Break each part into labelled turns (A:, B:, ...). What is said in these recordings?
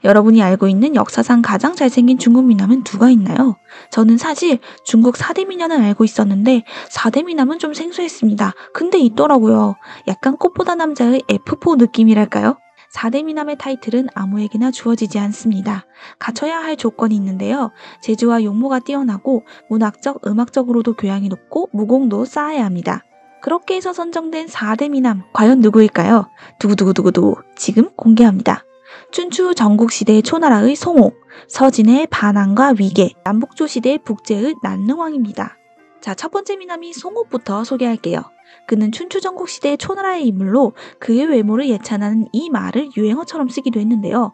A: 여러분이 알고 있는 역사상 가장 잘생긴 중국 미남은 누가 있나요? 저는 사실 중국 4대 미녀는 알고 있었는데 4대 미남은 좀 생소했습니다. 근데 있더라고요. 약간 꽃보다 남자의 F4 느낌이랄까요? 4대 미남의 타이틀은 아무에게나 주어지지 않습니다. 갖춰야 할 조건이 있는데요. 재주와 용모가 뛰어나고 문학적, 음악적으로도 교양이 높고 무공도 쌓아야 합니다. 그렇게 해서 선정된 4대 미남, 과연 누구일까요? 두구두구두구두 지금 공개합니다. 춘추 전국시대의 초나라의 송호, 서진의 반환과 위계, 남북조 시대의 북제의 난능왕입니다. 자, 첫 번째 미남이 송호부터 소개할게요. 그는 춘추 전국시대의 초나라의 인물로 그의 외모를 예찬하는 이 말을 유행어처럼 쓰기도 했는데요.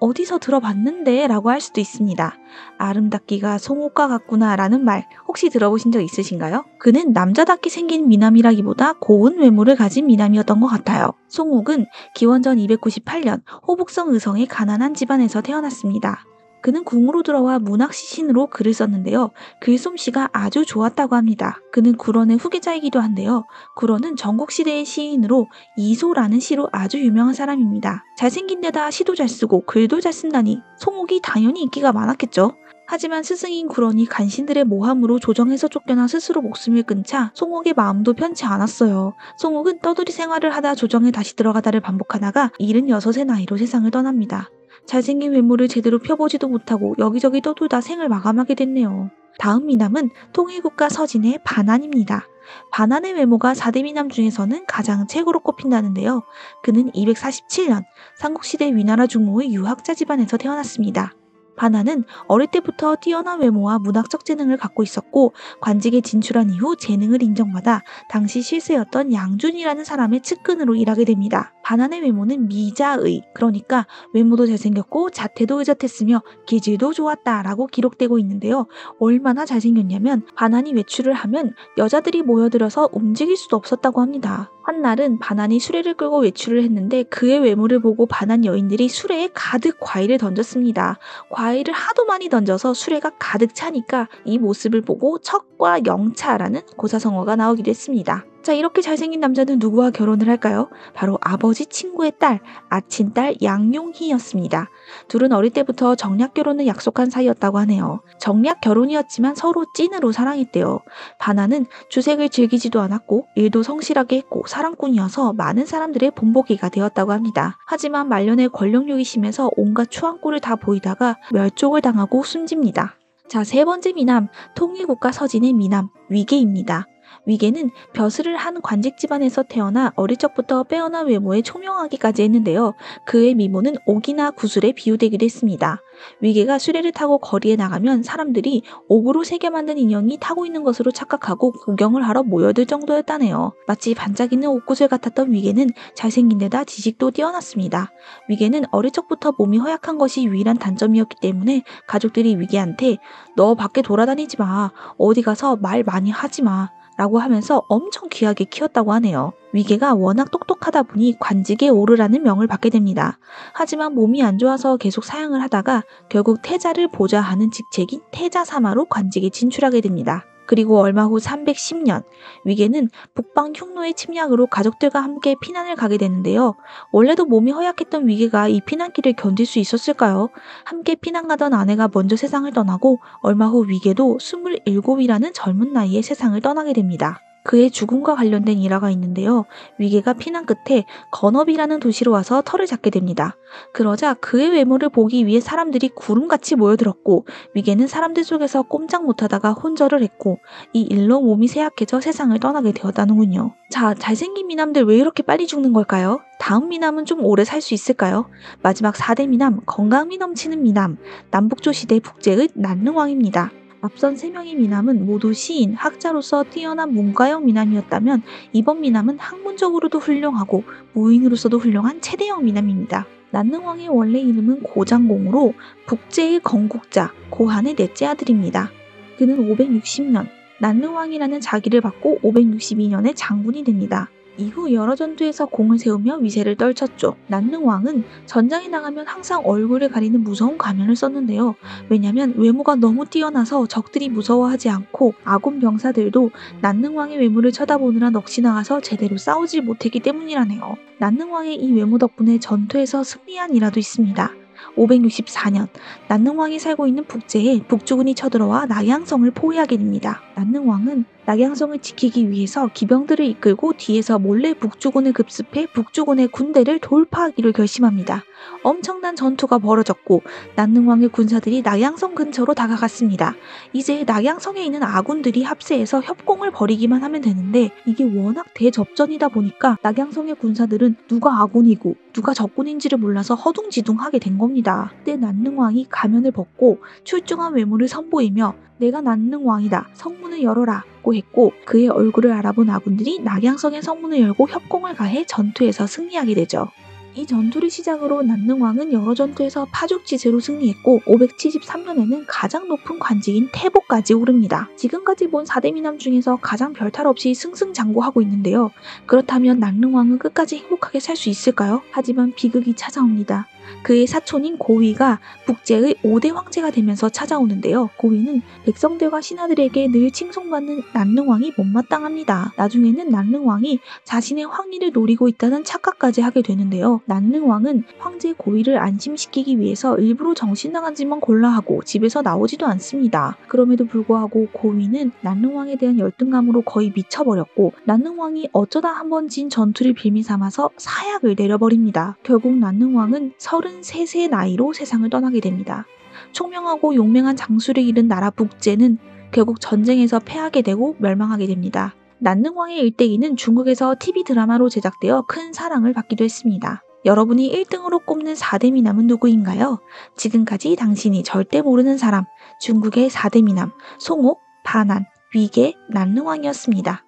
A: 어디서 들어봤는데? 라고 할 수도 있습니다. 아름답기가 송호과 같구나 라는 말 혹시 들어보신 적 있으신가요? 그는 남자답게 생긴 미남이라기보다 고운 외모를 가진 미남이었던 것 같아요. 송옥은 기원전 298년 호북성 의성의 가난한 집안에서 태어났습니다. 그는 궁으로 들어와 문학 시신으로 글을 썼는데요. 글솜씨가 아주 좋았다고 합니다. 그는 구런의 후계자이기도 한데요. 구런은 전국시대의 시인으로 이소라는 시로 아주 유명한 사람입니다. 잘생긴 데다 시도 잘 쓰고 글도 잘 쓴다니 송옥이 당연히 인기가 많았겠죠. 하지만 스승인 구런이 간신들의 모함으로 조정에서 쫓겨나 스스로 목숨을 끊자 송옥의 마음도 편치 않았어요. 송옥은 떠돌이 생활을 하다 조정에 다시 들어가다를 반복하다가 76의 나이로 세상을 떠납니다. 잘생긴 외모를 제대로 펴보지도 못하고 여기저기 떠돌다 생을 마감하게 됐네요. 다음 미남은 통일국가 서진의 반환입니다. 반환의 외모가 4대 미남 중에서는 가장 최고로 꼽힌다는데요. 그는 247년 삼국시대 위나라 중무의 유학자 집안에서 태어났습니다. 반환은 어릴 때부터 뛰어난 외모와 문학적 재능을 갖고 있었고 관직에 진출한 이후 재능을 인정받아 당시 실세였던 양준이라는 사람의 측근으로 일하게 됩니다. 반환의 외모는 미자의, 그러니까 외모도 잘생겼고 자태도 의젓했으며 기질도 좋았다라고 기록되고 있는데요. 얼마나 잘생겼냐면 반환이 외출을 하면 여자들이 모여들어서 움직일 수도 없었다고 합니다. 한날은 반환이 수레를 끌고 외출을 했는데 그의 외모를 보고 반환 여인들이 수레에 가득 과일을 던졌습니다. 과일을 하도 많이 던져서 수레가 가득 차니까 이 모습을 보고 척과 영차라는 고사성어가 나오기도 했습니다. 자, 이렇게 잘생긴 남자는 누구와 결혼을 할까요? 바로 아버지 친구의 딸, 아친딸 양용희였습니다. 둘은 어릴 때부터 정략 결혼을 약속한 사이였다고 하네요. 정략 결혼이었지만 서로 찐으로 사랑했대요. 반환은 주색을 즐기지도 않았고 일도 성실하게 했고 사랑꾼이어서 많은 사람들의 본보기가 되었다고 합니다. 하지만 말년에 권력욕이 심해서 온갖 추한 꼴을 다 보이다가 멸종을 당하고 숨집니다. 자, 세 번째 미남, 통일국가 서진의 미남, 위계입니다. 위계는 벼슬을 한 관직 집안에서 태어나 어릴 적부터 빼어난 외모에 총명하기까지 했는데요. 그의 미모는 옥이나 구슬에 비유되기도 했습니다. 위계가 수레를 타고 거리에 나가면 사람들이 옥으로 새겨 만든 인형이 타고 있는 것으로 착각하고 구경을 하러 모여들 정도였다네요. 마치 반짝이는 옥구슬 같았던 위계는 잘생긴 데다 지식도 뛰어났습니다. 위계는 어릴 적부터 몸이 허약한 것이 유일한 단점이었기 때문에 가족들이 위계한테 너 밖에 돌아다니지 마, 어디 가서 말 많이 하지 마 라고 하면서 엄청 귀하게 키웠다고 하네요. 위계가 워낙 똑똑하다 보니 관직에 오르라는 명을 받게 됩니다. 하지만 몸이 안 좋아서 계속 사양을 하다가 결국 태자를 보좌하는 직책인 태자사마로 관직에 진출하게 됩니다. 그리고 얼마 후 310년, 위계는 북방 흉노의 침략으로 가족들과 함께 피난을 가게 되는데요. 원래도 몸이 허약했던 위계가 이 피난길을 견딜 수 있었을까요? 함께 피난 가던 아내가 먼저 세상을 떠나고 얼마 후 위계도 27이라는 젊은 나이에 세상을 떠나게 됩니다. 그의 죽음과 관련된 일화가 있는데요. 위계가 피난 끝에 건업이라는 도시로 와서 터를 잡게 됩니다. 그러자 그의 외모를 보기 위해 사람들이 구름같이 모여들었고 위계는 사람들 속에서 꼼짝 못하다가 혼절을 했고 이 일로 몸이 쇠약해져 세상을 떠나게 되었다는군요. 자, 잘생긴 미남들 왜 이렇게 빨리 죽는 걸까요? 다음 미남은 좀 오래 살 수 있을까요? 마지막 4대 미남, 건강미 넘치는 미남, 남북조 시대 북제의 난능왕입니다. 앞선 3명의 미남은 모두 시인, 학자로서 뛰어난 문과형 미남이었다면 이번 미남은 학문적으로도 훌륭하고 무인으로서도 훌륭한 최대형 미남입니다. 난능왕의 원래 이름은 고장공으로 북제의 건국자, 고한의 넷째 아들입니다. 그는 560년, 난능왕이라는 자기를 받고 562년에 장군이 됩니다. 이후 여러 전투에서 공을 세우며 위세를 떨쳤죠. 난능왕은 전장에 나가면 항상 얼굴을 가리는 무서운 가면을 썼는데요. 왜냐면 외모가 너무 뛰어나서 적들이 무서워하지 않고 아군 병사들도 난능왕의 외모를 쳐다보느라 넋이 나가서 제대로 싸우지 못했기 때문이라네요. 난능왕의 이 외모 덕분에 전투에서 승리한 일화도 있습니다. 564년 난능왕이 살고 있는 북제에 북주군이 쳐들어와 낙양성을 포위하게 됩니다. 난능왕은 낙양성을 지키기 위해서 기병들을 이끌고 뒤에서 몰래 북주군을 급습해 북주군의 군대를 돌파하기로 결심합니다. 엄청난 전투가 벌어졌고 난능왕의 군사들이 낙양성 근처로 다가갔습니다. 이제 낙양성에 있는 아군들이 합세해서 협공을 벌이기만 하면 되는데 이게 워낙 대접전이다 보니까 낙양성의 군사들은 누가 아군이고 누가 적군인지를 몰라서 허둥지둥하게 된 겁니다. 그때 난능왕이 가면을 벗고 출중한 외모를 선보이며 내가 난능왕이다. 성문을 열어라. 고 했고 그의 얼굴을 알아본 아군들이 낙양성의 성문을 열고 협공을 가해 전투에서 승리하게 되죠. 이 전투를 시작으로 난능왕은 여러 전투에서 파죽지세로 승리했고 573년에는 가장 높은 관직인 태보까지 오릅니다. 지금까지 본 4대 미남 중에서 가장 별탈 없이 승승장구하고 있는데요. 그렇다면 난능왕은 끝까지 행복하게 살 수 있을까요? 하지만 비극이 찾아옵니다. 그의 사촌인 고위가 북제의 5대 황제가 되면서 찾아오는데요. 고위는 백성들과 신하들에게 늘 칭송받는 난능왕이 못마땅합니다. 나중에는 난능왕이 자신의 황리를 노리고 있다는 착각까지 하게 되는데요. 난능왕은 황제 고위를 안심시키기 위해서 일부러 정신 나간 짓만 골라 하고 집에서 나오지도 않습니다. 그럼에도 불구하고 고위는 난능왕에 대한 열등감으로 거의 미쳐버렸고 난능왕이 어쩌다 한번 진 전투를 빌미 삼아서 사약을 내려버립니다. 결국 난능왕은 33세의 나이로 세상을 떠나게 됩니다. 총명하고 용맹한 장수를 잃은 나라 북제는 결국 전쟁에서 패하게 되고 멸망하게 됩니다. 난능왕의 일대기는 중국에서 TV 드라마로 제작되어 큰 사랑을 받기도 했습니다. 여러분이 1등으로 꼽는 4대 미남은 누구인가요? 지금까지 당신이 절대 모르는 사람, 중국의 4대 미남, 송옥, 반안, 위계, 난능왕이었습니다.